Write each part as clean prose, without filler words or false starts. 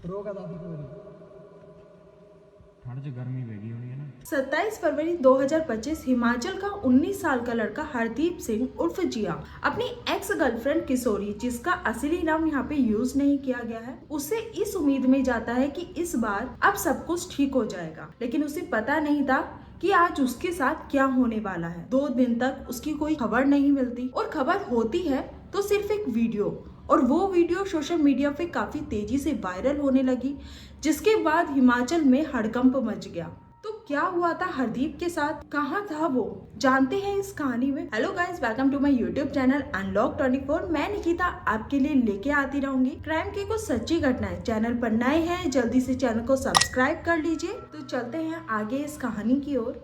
रोक दादी को मेरी ठंड च गर्मी बेगी होनी है ना। 27 फरवरी 2025 हिमाचल का 19 साल का लड़का हरदीप सिंह उर्फ जिया अपनी एक्स गर्लफ्रेंड किशोरी, जिसका असली नाम यहाँ पे यूज नहीं किया गया है, उससे इस उम्मीद में जाता है कि इस बार अब सब कुछ ठीक हो जाएगा। लेकिन उसे पता नहीं था कि आज उसके साथ क्या होने वाला है। 2 दिन तक उसकी कोई खबर नहीं मिलती और खबर होती है तो सिर्फ एक वीडियो, और वो वीडियो सोशल मीडिया पे काफी तेजी से वायरल होने लगी, जिसके बाद हिमाचल में हड़कंप मच गया। तो क्या हुआ था हरदीप के साथ, कहाँ था वो, जानते हैं इस कहानी में। Hello guys, welcome to my YouTube channel unlock 24। मैं निकिता आपके लिए लेके आती रहूंगी क्राइम की कुछ सच्ची घटनाएं। चैनल पर नए हैं जल्दी से चैनल को सब्सक्राइब कर लीजिए। तो चलते हैं आगे इस कहानी की ओर।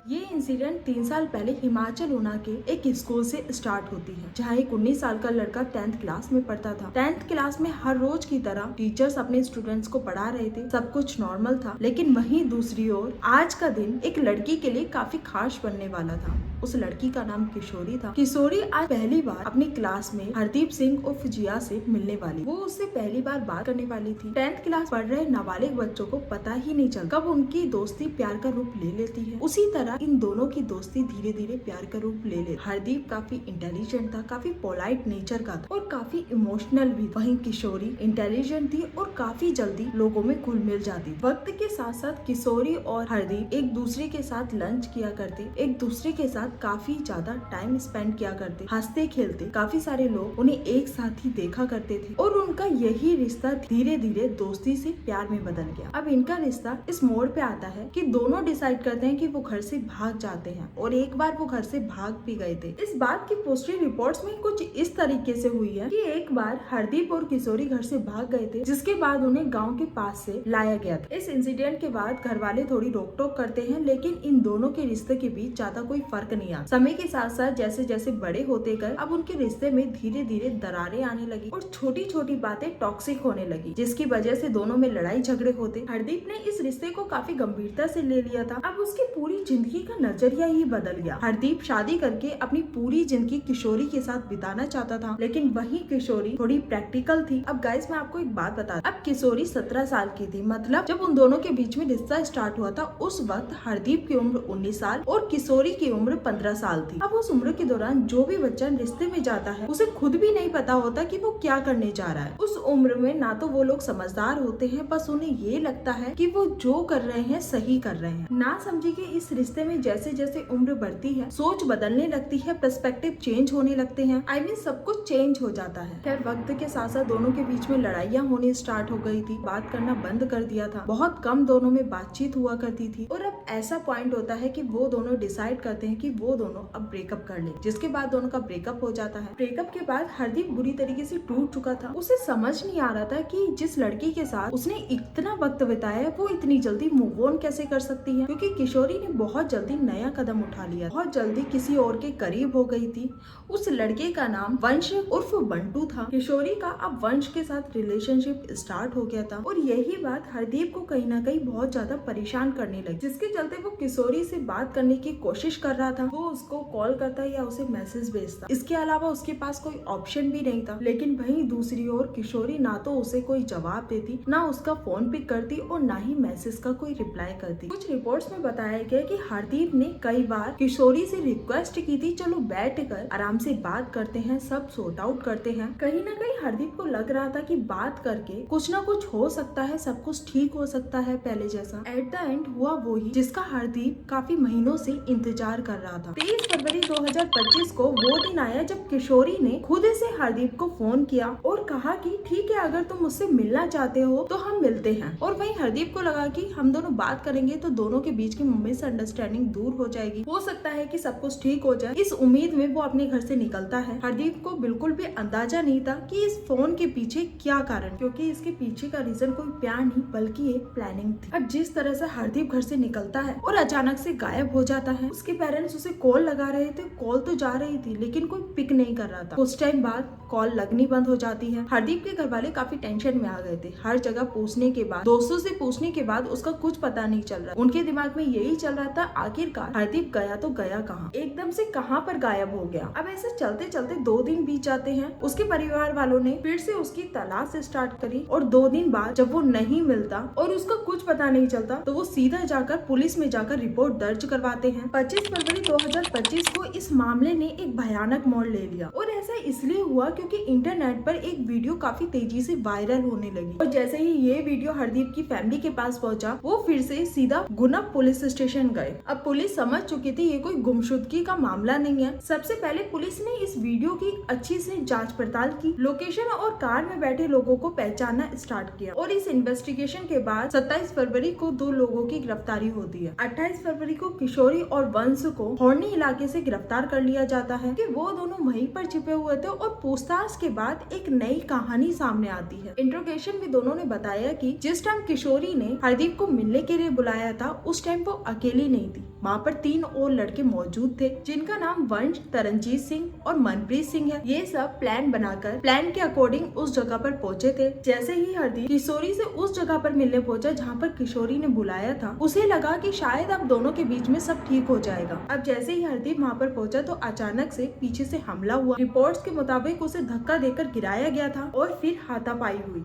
ये इंसिडेंट 3 साल पहले हिमाचल ऊना के एक स्कूल से स्टार्ट होती है, जहाँ एक 19 साल का लड़का 10th क्लास में पढ़ता था। 10th क्लास में हर रोज की तरह टीचर्स अपने स्टूडेंट्स को पढ़ा रहे थे, सब कुछ नॉर्मल था। लेकिन वहीं दूसरी ओर आज का दिन एक लड़की के लिए काफी खास बनने वाला था। उस लड़की का नाम किशोरी था। किशोरी आज पहली बार अपनी क्लास में हरदीप सिंह उर्फ जिया से मिलने वाली। वो उससे पहली बार बात करने वाली थी। 10th क्लास पढ़ रहे नाबालिग बच्चों को पता ही नहीं चलता कब उनकी दोस्ती प्यार का रूप ले लेती है। उसी तरह इन दोनों की दोस्ती धीरे धीरे प्यार का रूप ले ले। हरदीप काफी इंटेलिजेंट था, काफी पोलाइट नेचर का था और काफी इमोशनल भी। वहीं किशोरी इंटेलिजेंट थी और काफी जल्दी लोगों में घुल मिल जाती। वक्त के साथ साथ किशोरी और हरदीप एक दूसरे के साथ लंच किया करते, एक दूसरे के साथ काफी ज्यादा टाइम स्पेंड किया करते, हंसते खेलते। काफी सारे लोग उन्हें एक साथ ही देखा करते थे और उनका यही रिश्ता धीरे धीरे दोस्ती से प्यार में बदल गया। अब इनका रिश्ता इस मोड़ पे आता है कि दोनों डिसाइड करते हैं कि वो घर से भाग जाते हैं, और एक बार वो घर से भाग भी गए थे। इस बात की पुष्टि रिपोर्ट्स में कुछ इस तरीके से हुई है कि एक बार हरदीप और किशोरी घर से भाग गए थे, जिसके बाद उन्हें गांव के पास से लाया गया था। इस इंसिडेंट के बाद घर वाले थोड़ी रोक टोक करते हैं, लेकिन इन दोनों के रिश्ते के बीच ज्यादा कोई फर्क नहीं आता। समय के साथ साथ जैसे जैसे बड़े होते गए, अब उनके रिश्ते में धीरे धीरे दरारें आने लगी और छोटी छोटी बातें टॉक्सिक होने लगी, जिसकी वजह से दोनों में लड़ाई झगड़े होते। हरदीप ने इस रिश्ते को काफी गंभीरता से ले लिया था। अब उसकी पूरी जिंदगी का नजरिया ही बदल गया। हरदीप शादी करके अपनी पूरी जिंदगी किशोरी के साथ बिताना चाहता था, लेकिन वही किशोरी थोड़ी प्रैक्टिकल थी। अब गाइस, मैं आपको एक बात बता, अब किशोरी 17 साल की थी। मतलब जब उन दोनों के बीच में रिश्ता स्टार्ट हुआ था, उस वक्त हरदीप की उम्र 19 साल और किशोरी की उम्र 15 साल थी। अब उस उम्र के दौरान जो भी बच्चा रिश्ते में जाता है, उसे खुद भी नहीं पता होता कि वो क्या करने जा रहा है। उस उम्र में ना तो वो लोग समझदार होते हैं, बस उन्हें ये लगता है कि वो जो कर रहे हैं सही कर रहे हैं। ना समझी कि इस रिश्ते में जैसे जैसे उम्र बढ़ती है, सोच बदलने लगती है, पर्सपेक्टिव चेंज होने लगते हैं। I mean, सब कुछ चेंज हो जाता है। खैर, वक्त के साथ साथ दोनों के बीच में लड़ाइयाँ होने स्टार्ट हो गई थी, बात करना बंद कर दिया था, बहुत कम दोनों में बातचीत हुआ करती थी। और अब ऐसा पॉइंट होता है कि वो दोनों डिसाइड करते हैं कि वो दोनों अब ब्रेकअप कर ले, जिसके बाद दोनों का ब्रेकअप हो जाता है। ब्रेकअप के बाद हरदीप बुरी तरीके से टूट चुका था। उसे समझ नहीं आ रहा था कि जिस लड़की के साथ उसने इतना वक्त बिताया है, वो इतनी जल्दी मूव ऑन कैसे कर सकती है, क्योंकि किशोरी ने बहुत जल्दी नया कदम उठा लिया, बहुत जल्दी किसी और के करीब हो गई थी। उस लड़के का नाम वंश उर्फ बंटू था। किशोरी का अब वंश के साथ रिलेशनशिप स्टार्ट हो गया था, और यही बात हरदीप को कहीं ना कहीं बहुत ज्यादा परेशान करने लगी, जिसके चलते वो किशोरी से बात करने की कोशिश कर रहा था। वो उसको कॉल करता या उसे मैसेज भेजता, इसके अलावा उसके पास कोई ऑप्शन भी नहीं था। लेकिन वहीं दूसरी ओर किशोरी ना तो उसे कोई जवाब देती, ना उसका फोन पिक करती और ना ही मैसेज का कोई रिप्लाई करती। कुछ रिपोर्ट्स में बताया गया कि हरदीप ने कई बार किशोरी से रिक्वेस्ट की थी, चलो बैठकर आराम से बात करते हैं, सब सॉर्ट आउट करते हैं। कहीं ना कहीं हरदीप को लग रहा था कि बात करके कुछ ना कुछ हो सकता है, सब कुछ ठीक हो सकता है पहले जैसा। एट द एंड हुआ वो ही जिसका हरदीप काफी महीनों से इंतजार कर रहा था। 23 फरवरी 2025 को वो दिन आया जब किशोरी ने खुद से हरदीप को फोन किया और कहा कि ठीक है, अगर तुम मुझसे मिलना चाहते हो तो हम मिलते हैं। और वहीं हरदीप को लगा कि हम दोनों बात करेंगे तो दोनों के बीच की मिसअंडरस्टैंडिंग दूर हो जाएगी, हो सकता है कि सब कुछ ठीक हो जाए। इस उम्मीद में वो अपने घर से निकलता है। हरदीप को बिल्कुल भी अंदाजा नहीं था कि इस फोन के पीछे क्या कारण, क्योंकि इसके पीछे का रीजन कोई प्यार नहीं बल्कि एक प्लानिंग थी। अब जिस तरह से हरदीप घर से निकलता है और अचानक से गायब हो जाता है, उसके पेरेंट्स उसे कॉल लगा रहे थे, कॉल तो जा रही थी लेकिन कोई पिक नहीं कर रहा था। कुछ टाइम बाद कॉल लगनी बंद हो जाती है। हरदीप के घर वाले काफी टेंशन में आ गए थे। हर जगह पूछने के बाद, दोस्तों से पूछने के बाद उसका कुछ पता नहीं चल रहा। उनके दिमाग में यही चल रहा था आखिरकार हरदीप गया तो गया कहाँ, एकदम से कहाँ पर गायब हो गया। अब ऐसे चलते चलते 2 दिन बीत जाते हैं। उसके परिवार वालों ने फिर से उसकी तलाश स्टार्ट करी और 2 दिन बाद जब वो नहीं मिलता और उसका कुछ पता नहीं चलता तो वो सीधा जाकर पुलिस में जाकर रिपोर्ट दर्ज करवाते हैं। 25 फरवरी 2025 को इस मामले ने एक भयानक मोड़ ले लिया और ऐसा इसलिए हुआ क्योंकि इंटरनेट पर एक वीडियो काफी तेजी से वायरल होने लगी और जैसे ही ये वीडियो हरदीप की फैमिली के पास पहुंचा, वो फिर से सीधा गुना पुलिस स्टेशन गए। अब पुलिस समझ चुकी थी ये कोई गुमशुदगी का मामला नहीं है। सबसे पहले पुलिस ने इस वीडियो की अच्छी से जांच पड़ताल की, लोकेशन और कार में बैठे लोगों को पहचानना स्टार्ट किया और इस इन्वेस्टिगेशन के बाद 27 फरवरी को 2 लोगों की गिरफ्तारी होती है। 28 फरवरी को किशोरी और वंश को होर्नी इलाके से गिरफ्तार कर लिया जाता है कि वो दोनों वहीं पर छिपे हुए थे और पूछताछ के बाद एक नई कहानी सामने आती है। इंट्रोगेशन में दोनों ने बताया कि जिस टाइम किशोरी ने हरदीप को मिलने के लिए बुलाया था उस टाइम वो अकेली नहीं थी, वहाँ पर 3 और लड़के मौजूद थे जिनका नाम वंश, तरनजीत सिंह और मनप्रीत सिंह है। ये सब प्लान बनाकर प्लान के अकॉर्डिंग उस जगह पर पहुंचे थे। जैसे ही हरदीप किशोरी से उस जगह पर मिलने पहुंचा जहाँ पर किशोरी ने बुलाया था, उसे लगा कि शायद अब दोनों के बीच में सब ठीक हो जाएगा। अब जैसे ही हरदीप वहाँ पर पहुंचा तो अचानक से पीछे से हमला हुआ। रिपोर्ट्स के मुताबिक उसे धक्का देकर गिराया गया था और फिर हाथापाई हुई।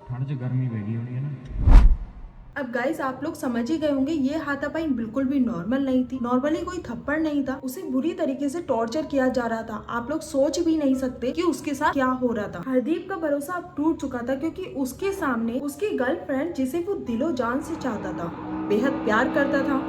ठंड च गर्मी बैगी होनी है ना। अब गाइस आप लोग समझ ही गए होंगे ये हाथापाई बिल्कुल भी नॉर्मल नहीं थी। नॉर्मली कोई थप्पड़ नहीं था, उसे बुरी तरीके से टॉर्चर किया जा रहा था। आप लोग सोच भी नहीं सकते कि उसके साथ क्या हो रहा था। हरदीप का भरोसा अब टूट चुका था क्योंकि उसके सामने उसकी गर्लफ्रेंड, जिसे वो दिलो जान से चाहता था, बेहद प्यार करता था,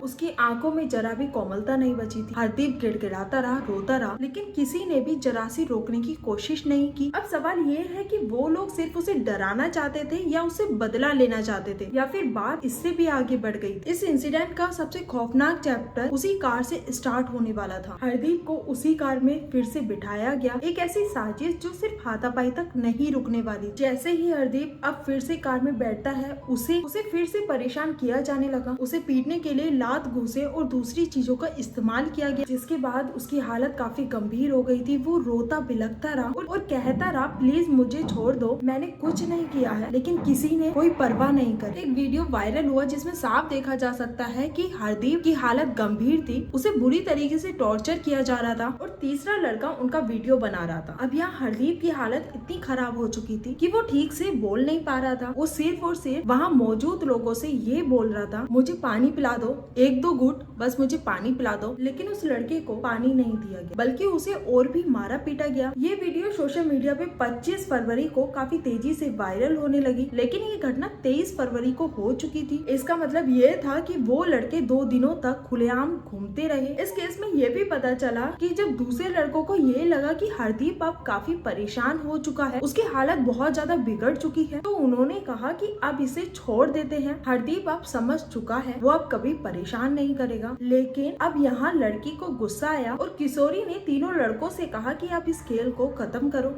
उसकी आंखों में जरा भी कोमलता नहीं बची थी। हरदीप गिड़गिड़ाता रहा, रोता रहा, लेकिन किसी ने भी जरा सी रोकने की कोशिश नहीं की। अब सवाल ये है कि वो लोग सिर्फ उसे डराना चाहते थे या उसे बदला लेना चाहते थे या फिर बात इससे भी आगे बढ़ गई। इस इंसिडेंट का सबसे खौफनाक चैप्टर उसी कार से स्टार्ट होने वाला था। हरदीप को उसी कार में फिर से बिठाया गया, एक ऐसी साजिश जो सिर्फ हाथापाई तक नहीं रुकने वाली। जैसे ही हरदीप अब फिर से कार में बैठता है, उसे फिर से परेशान किया जाने लगा। उसे पीटने के लिए लात, घूंसे और दूसरी चीजों का इस्तेमाल किया गया, जिसके बाद उसकी हालत काफी गंभीर हो गई थी। वो रोता बिलखता रहा और कहता रहा, प्लीज मुझे छोड़ दो, मैंने कुछ नहीं किया है। लेकिन किसी ने कोई परवाह नहीं करी। एक वीडियो वायरल हुआ जिसमें साफ देखा जा सकता है कि हरदीप की हालत गंभीर थी, उसे बुरी तरीके से टॉर्चर किया जा रहा था और तीसरा लड़का उनका वीडियो बना रहा था। अब यहाँ हरदीप की हालत इतनी खराब हो चुकी थी कि वो ठीक से बोल नहीं पा रहा था। वो सिर्फ और सिर्फ वहाँ मौजूद लोगों से ये बोल रहा था, मुझे पानी पिला दो, 1-2 घूंट बस मुझे पानी पिला दो। लेकिन उस लड़के को पानी नहीं दिया गया, बल्कि उसे और भी मारा पीटा गया। ये वीडियो सोशल मीडिया पे 25 फरवरी को काफी तेजी से वायरल होने लगी, लेकिन ये घटना 23 फरवरी को हो चुकी थी। इसका मतलब ये था कि वो लड़के 2 दिनों तक खुलेआम घूमते रहे। इस केस में ये भी पता चला कि जब दूसरे लड़कों को ये लगा कि हरदीप अब काफी परेशान हो चुका है, उसकी हालत बहुत ज्यादा बिगड़ चुकी है, तो उन्होंने कहा कि अब इसे छोड़ देते हैं। हरदीप अब समझ चुका है, वो अब कभी परेशान नहीं करेगा। लेकिन अब यहाँ लड़की को गुस्सा आया और किशोरी ने तीनों लड़कों से कहा कि आप इस खेल को खत्म करो।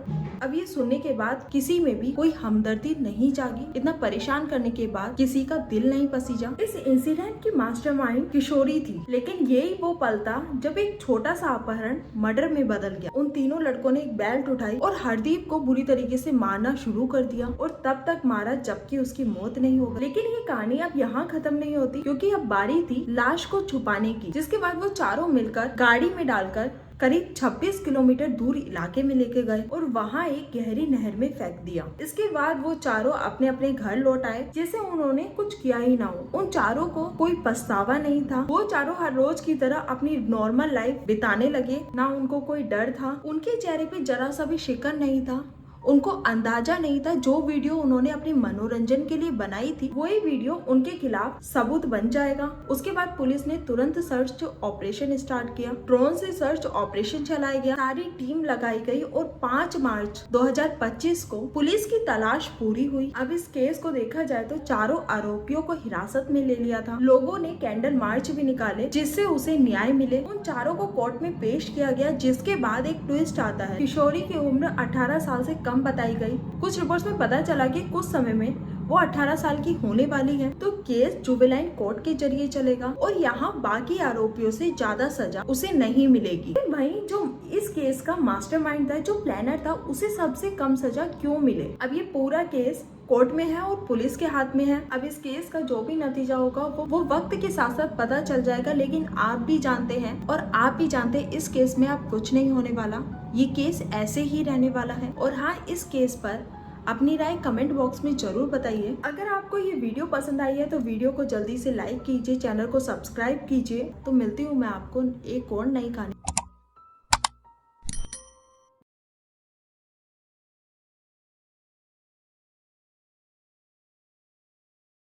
अब ये सुनने के बाद किसी में भी कोई हमदर्दी नहीं जागी। इतना परेशान करने के बाद किसी का दिल नहीं पसीजा। इस इंसिडेंट की मास्टरमाइंड किशोरी थी, लेकिन यही वो पल था जब एक छोटा सा अपहरण मर्डर में बदल गया। उन तीनों लड़कों ने एक बेल्ट उठाई और हरदीप को बुरी तरीके से मारना शुरू कर दिया और तब तक मारा जबकि उसकी मौत नहीं हो गई। लेकिन ये कहानी अब यहाँ खत्म नहीं होती, क्योंकि अब बारी थी लाश को छुपाने की, जिसके बाद वो चारों मिलकर गाड़ी में डालकर करीब 26 किलोमीटर दूर इलाके में लेके गए और वहाँ एक गहरी नहर में फेंक दिया। इसके बाद वो चारों अपने अपने घर लौट आए जैसे उन्होंने कुछ किया ही ना हो। उन चारों को कोई पछतावा नहीं था। वो चारों हर रोज की तरह अपनी नॉर्मल लाइफ बिताने लगे। ना उनको कोई डर था, उनके चेहरे पे जरा सा भी शिकन नहीं था। उनको अंदाजा नहीं था जो वीडियो उन्होंने अपने मनोरंजन के लिए बनाई थी, वही वीडियो उनके खिलाफ सबूत बन जाएगा। उसके बाद पुलिस ने तुरंत सर्च ऑपरेशन स्टार्ट किया। ड्रोन से सर्च ऑपरेशन चलाया गया, सारी टीम लगाई गई और 5 मार्च 2025 को पुलिस की तलाश पूरी हुई। अब इस केस को देखा जाए तो चारों आरोपियों को हिरासत में ले लिया था। लोगों ने कैंडल मार्च भी निकाले जिससे उसे न्याय मिले। उन चारों को कोर्ट में पेश किया गया, जिसके बाद एक ट्विस्ट आता है। किशोरी की उम्र 18 साल से कम बताई गई। कुछ रिपोर्ट्स में पता चला कि कुछ समय में वो 18 साल की होने वाली है, तो केस जुवेनाइल कोर्ट के जरिए चलेगा और यहाँ बाकी आरोपियों से ज्यादा सजा उसे नहीं मिलेगी। वहीं जो इस केस का मास्टरमाइंड था, जो प्लानर था, उसे सबसे कम सजा क्यों मिले? अब ये पूरा केस कोर्ट में है और पुलिस के हाथ में है। अब इस केस का जो भी नतीजा होगा वो वक्त के साथ साथ पता चल जाएगा, लेकिन आप भी जानते हैं और आप भी जानते हैं इस केस में अब कुछ नहीं होने वाला, ये केस ऐसे ही रहने वाला है। और हाँ, इस केस पर अपनी राय कमेंट बॉक्स में जरूर बताइए। अगर आपको ये वीडियो पसंद आई है तो वीडियो को जल्दी से लाइक कीजिए, चैनल को सब्सक्राइब कीजिए। तो मिलती हूँ मैं आपको एक और नई कहानी।